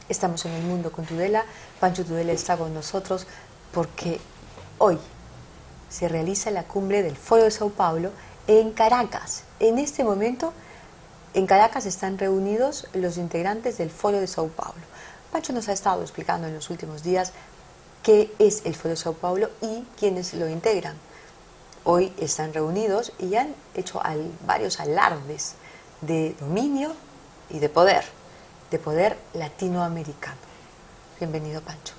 Estamos en El Mundo con Tudela. Pancho Tudela está con nosotros porque hoy se realiza la cumbre del Foro de Sao Paulo en Caracas. En este momento, en Caracas están reunidos los integrantes del Foro de Sao Paulo. Pancho nos ha estado explicando en los últimos días qué es el Foro de Sao Paulo y quiénes lo integran. Hoy están reunidos y han hecho varios alardes de dominio y de poder latinoamericano. Bienvenido, Pancho.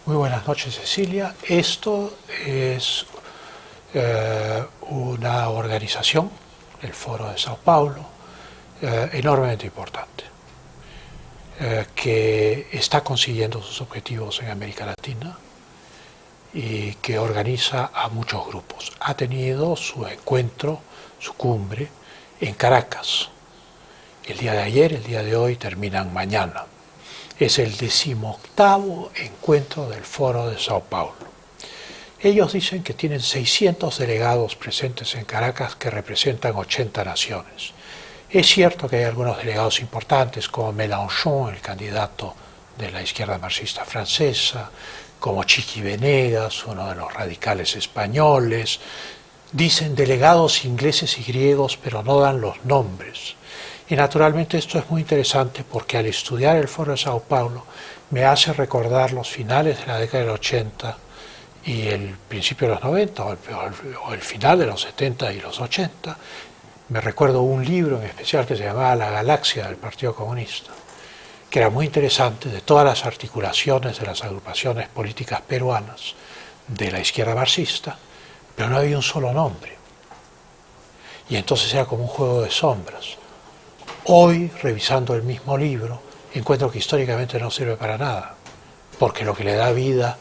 Muy buenas noches, Cecilia. Esto es una organización, el Foro de Sao Paulo, enormemente importante, que está consiguiendo sus objetivos en América Latina y que organiza a muchos grupos. Ha tenido su encuentro, su cumbre, en Caracas. El día de ayer, el día de hoy, terminan mañana. Es el 18º encuentro del Foro de Sao Paulo. Ellos dicen que tienen 600 delegados presentes en Caracas que representan 80 naciones. Es cierto que hay algunos delegados importantes, como Mélenchon, el candidato de la izquierda marxista francesa, como Chiqui Venegas, uno de los radicales españoles. Dicen delegados ingleses y griegos, pero no dan los nombres. Y naturalmente esto es muy interesante porque al estudiar el Foro de Sao Paulo me hace recordar los finales de la década del 80 y el principio de los 90 o el final de los 70 y los 80. Me recuerdo un libro en especial que se llamaba La Galaxia del Partido Comunista, que era muy interesante, de todas las articulaciones de las agrupaciones políticas peruanas de la izquierda marxista, pero no había un solo nombre. Y entonces era como un juego de sombras. Hoy, revisando el mismo libro, encuentro que históricamente no sirve para nada, porque lo que le da vida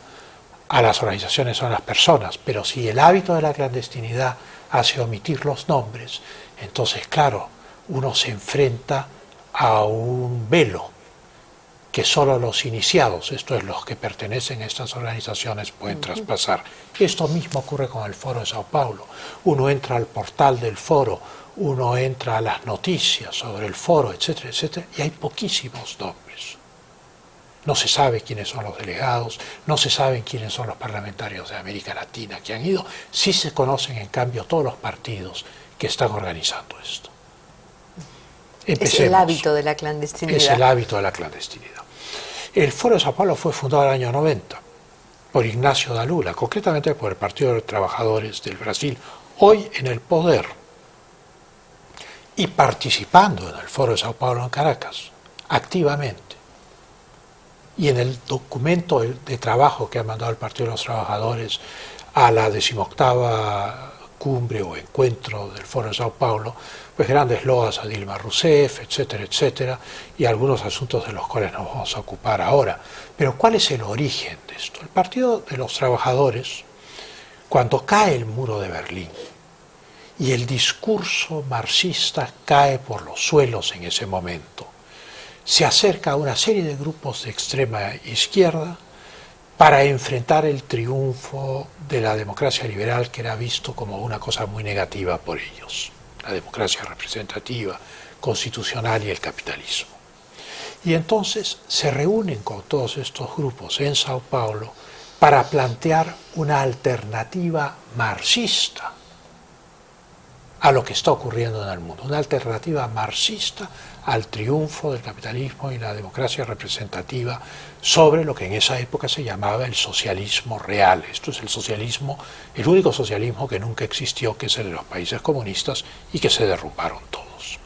a las organizaciones son las personas, pero si el hábito de la clandestinidad hace omitir los nombres, entonces, claro, uno se enfrenta a un velo que solo los iniciados, esto es, los que pertenecen a estas organizaciones, pueden traspasar. Esto mismo ocurre con el Foro de Sao Paulo. Uno entra al portal del foro, uno entra a las noticias sobre el foro, etcétera, etcétera, y hay poquísimos nombres. No se sabe quiénes son los delegados, no se saben quiénes son los parlamentarios de América Latina que han ido. Sí se conocen, en cambio, todos los partidos que están organizando esto. Empecemos. Es el hábito de la clandestinidad. Es el hábito de la clandestinidad. El Foro de Sao Paulo fue fundado en el año 90 por Ignacio da Lula, concretamente por el Partido de los Trabajadores del Brasil, hoy en el poder, y participando en el Foro de Sao Paulo en Caracas, activamente. Y en el documento de trabajo que ha mandado el Partido de los Trabajadores a la 18ª cumbre o encuentro del Foro de Sao Paulo, pues grandes loas a Dilma Rousseff, etcétera, etcétera, y algunos asuntos de los cuales nos vamos a ocupar ahora. Pero ¿cuál es el origen de esto? El Partido de los Trabajadores, cuando cae el muro de Berlín y el discurso marxista cae por los suelos en ese momento, se acerca a una serie de grupos de extrema izquierda para enfrentar el triunfo de la democracia liberal, que era visto como una cosa muy negativa por ellos, la democracia representativa, constitucional y el capitalismo. Y entonces se reúnen con todos estos grupos en Sao Paulo para plantear una alternativa marxista a lo que está ocurriendo en el mundo, una alternativa marxista al triunfo del capitalismo y la democracia representativa sobre lo que en esa época se llamaba el socialismo real. Esto es el socialismo, el único socialismo que nunca existió, que es el de los países comunistas y que se derrumbaron todos.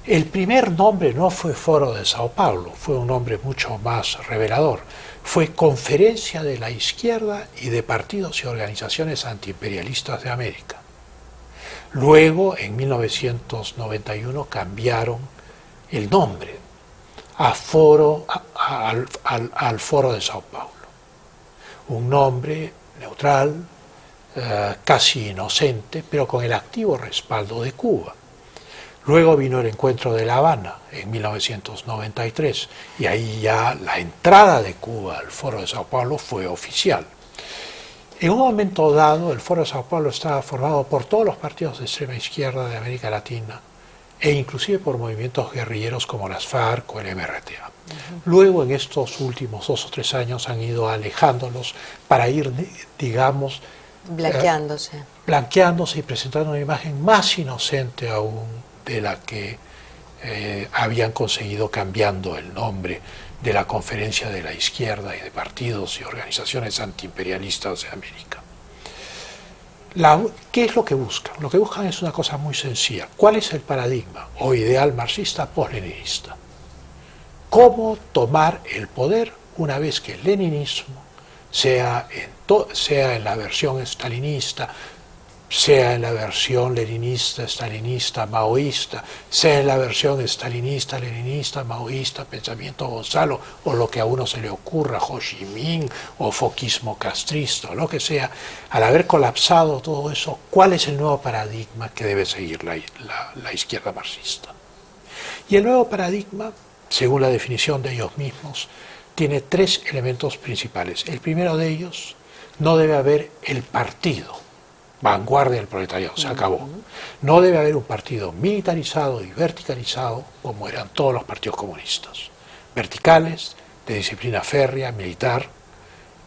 El primer nombre no fue Foro de Sao Paulo, fue un nombre mucho más revelador. Fue Conferencia de la Izquierda y de Partidos y Organizaciones Antiimperialistas de América. Luego, en 1991, cambiaron el nombre al Foro de Sao Paulo. Un nombre neutral, casi inocente, pero con el activo respaldo de Cuba. Luego vino el encuentro de La Habana en 1993 y ahí ya la entrada de Cuba al Foro de Sao Paulo fue oficial. En un momento dado, el Foro de Sao Paulo estaba formado por todos los partidos de extrema izquierda de América Latina, e inclusive por movimientos guerrilleros como las FARC o el MRTA. Luego, en estos últimos 2 o 3 años, han ido alejándolos para ir, digamos, blanqueándose y presentando una imagen más inocente aún de la que habían conseguido cambiando el nombre de la Conferencia de la Izquierda y de partidos y organizaciones antiimperialistas de América. ¿Qué es lo que buscan? Lo que buscan es una cosa muy sencilla. ¿Cuál es el paradigma o ideal marxista post-leninista? ¿Cómo tomar el poder una vez que el leninismo, sea en la versión estalinista, sea en la versión leninista, estalinista, maoísta, sea en la versión estalinista, leninista, maoísta, pensamiento Gonzalo, o lo que a uno se le ocurra, Ho Chi Minh, o foquismo castrista, o lo que sea, al haber colapsado todo eso, ¿cuál es el nuevo paradigma que debe seguir la izquierda marxista? Y el nuevo paradigma, según la definición de ellos mismos, tiene 3 elementos principales. El primero de ellos, no debe haber el partido, vanguardia del proletariado, se acabó. No debe haber un partido militarizado y verticalizado como eran todos los partidos comunistas. Verticales, de disciplina férrea, militar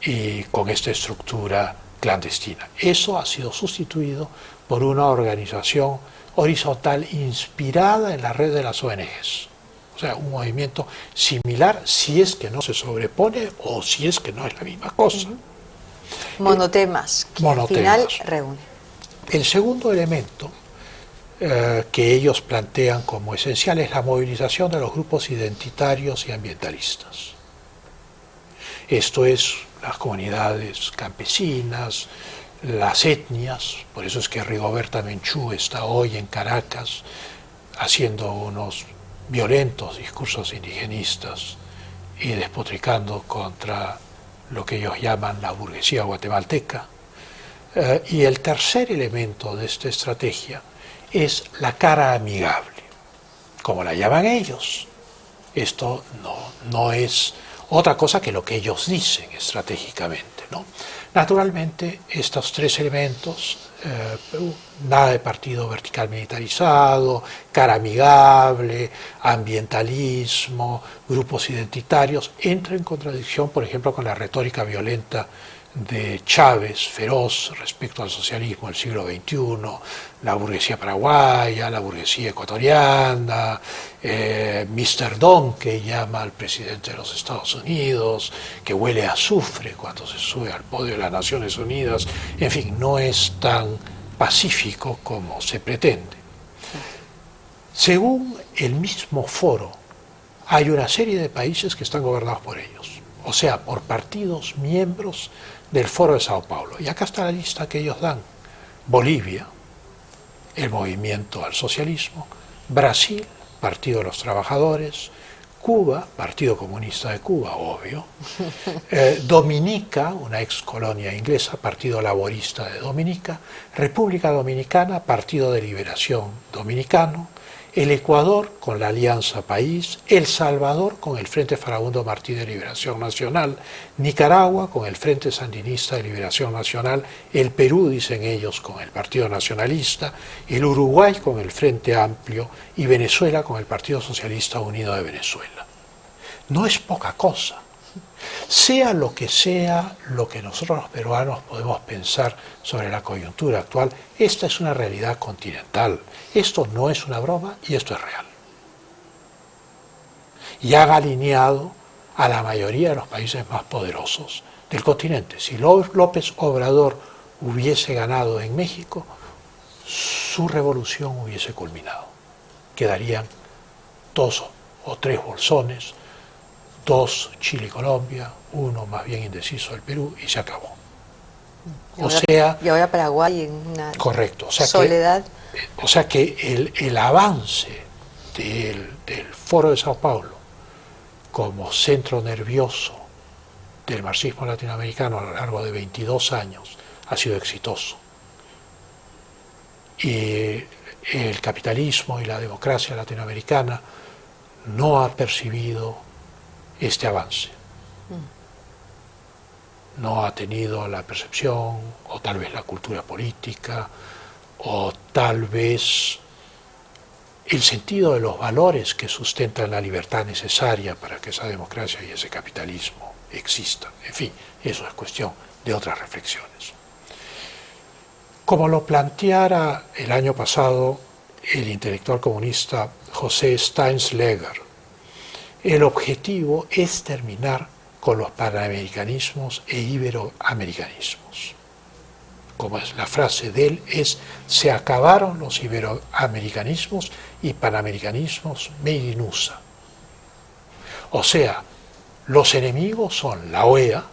y con esta estructura clandestina. Eso ha sido sustituido por una organización horizontal inspirada en la red de las ONGs. O sea, un movimiento similar si es que no se sobrepone o si es que no es la misma cosa. Monotemas, que al final reúne. El segundo elemento que ellos plantean como esencial es la movilización de los grupos identitarios y ambientalistas. Esto es las comunidades campesinas, las etnias, por eso es que Rigoberta Menchú está hoy en Caracas haciendo unos violentos discursos indigenistas y despotricando contra lo que ellos llaman la burguesía guatemalteca. Y el tercer elemento de esta estrategia es la cara amigable, como la llaman ellos. Esto no es otra cosa que lo que ellos dicen estratégicamente, ¿no? Naturalmente, estos 3 elementos, nada de partido vertical militarizado, cara amigable, ambientalismo, grupos identitarios, entra en contradicción, por ejemplo, con la retórica violenta de Chávez, feroz respecto al socialismo del siglo XXI, la burguesía paraguaya, la burguesía ecuatoriana, Mr. Don, que llama al presidente de los Estados Unidos, que huele a azufre cuando se sube al podio de las Naciones Unidas, en fin, no es tan pacífico como se pretende. Según el mismo foro, hay una serie de países que están gobernados por ellos, o sea, por partidos miembros del Foro de Sao Paulo. Y acá está la lista que ellos dan. Bolivia, el Movimiento al Socialismo; Brasil, Partido de los Trabajadores; Cuba, Partido Comunista de Cuba, obvio; Dominica, una ex colonia inglesa, Partido Laborista de Dominica; República Dominicana, Partido de Liberación Dominicano; el Ecuador con la Alianza País; El Salvador con el Frente Farabundo Martí de Liberación Nacional; Nicaragua con el Frente Sandinista de Liberación Nacional; el Perú, dicen ellos, con el Partido Nacionalista; el Uruguay con el Frente Amplio; y Venezuela con el Partido Socialista Unido de Venezuela. No es poca cosa. Sea lo que nosotros los peruanos podemos pensar sobre la coyuntura actual, esta es una realidad continental. Esto no es una broma y esto es real. Y ha alineado a la mayoría de los países más poderosos del continente. Si López Obrador hubiese ganado en México, su revolución hubiese culminado. Quedarían 2 o 3 bolsones, 2 Chile y Colombia, 1 más bien indeciso el Perú, y se acabó. Y ahora Paraguay en una correcto, soledad. O sea que el avance del Foro de Sao Paulo como centro nervioso del marxismo latinoamericano a lo largo de 22 años ha sido exitoso. Y el capitalismo y la democracia latinoamericana no ha percibido este avance. No ha tenido la percepción, o tal vez la cultura política, o tal vez el sentido de los valores que sustentan la libertad necesaria para que esa democracia y ese capitalismo existan. En fin, eso es cuestión de otras reflexiones. Como lo planteara el año pasado el intelectual comunista José Steinschläger, el objetivo es terminar con los panamericanismos e iberoamericanismos. Como es la frase de él, es: se acabaron los iberoamericanismos y panamericanismos made in USA. O sea, los enemigos son la OEA,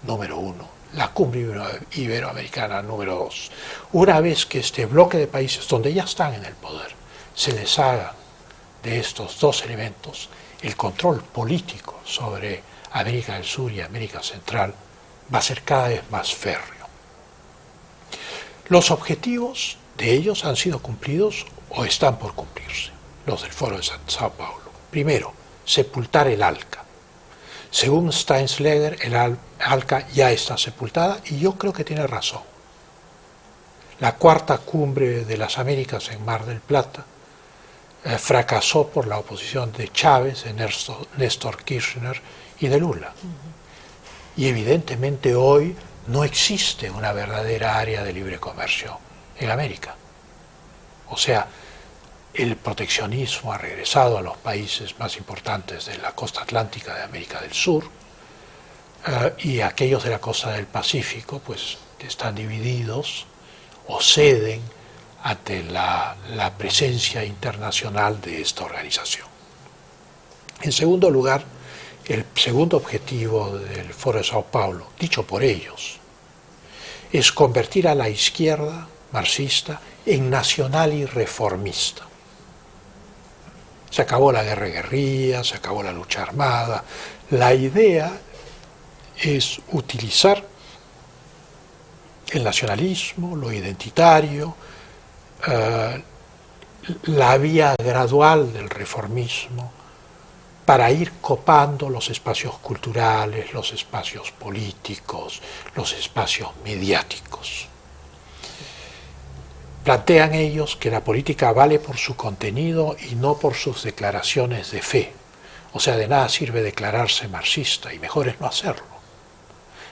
número 1, la cumbre iberoamericana, número 2. Una vez que este bloque de países, donde ya están en el poder, se deshagan de estos dos elementos, el control político sobre América del Sur y América Central va a ser cada vez más férreo. Los objetivos de ellos han sido cumplidos o están por cumplirse, los del Foro de Sao Paulo. Primero, sepultar el ALCA. Según Steinschläger, el ALCA ya está sepultada y yo creo que tiene razón. La cuarta cumbre de las Américas en Mar del Plata fracasó por la oposición de Chávez, de Néstor Kirchner y de Lula. Y evidentemente hoy no existe una verdadera área de libre comercio en América. O sea, el proteccionismo ha regresado a los países más importantes de la costa atlántica de América del Sur, y aquellos de la costa del Pacífico pues están divididos o ceden ante la presencia internacional de esta organización. En segundo lugar, el segundo objetivo del Foro de Sao Paulo, dicho por ellos, es convertir a la izquierda marxista en nacional y reformista. Se acabó la guerra de guerrillas, se acabó la lucha armada. La idea es utilizar el nacionalismo, lo identitario, la vía gradual del reformismo, para ir copando los espacios culturales, los espacios políticos, los espacios mediáticos. Plantean ellos que la política vale por su contenido y no por sus declaraciones de fe. O sea, de nada sirve declararse marxista y mejor es no hacerlo.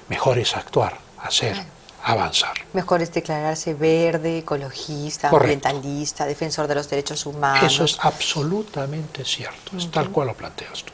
Mejor es actuar, hacer, avanzar. Mejor es declararse verde, ecologista, correcto, ambientalista, defensor de los derechos humanos. Eso es absolutamente cierto, es tal cual lo planteas tú.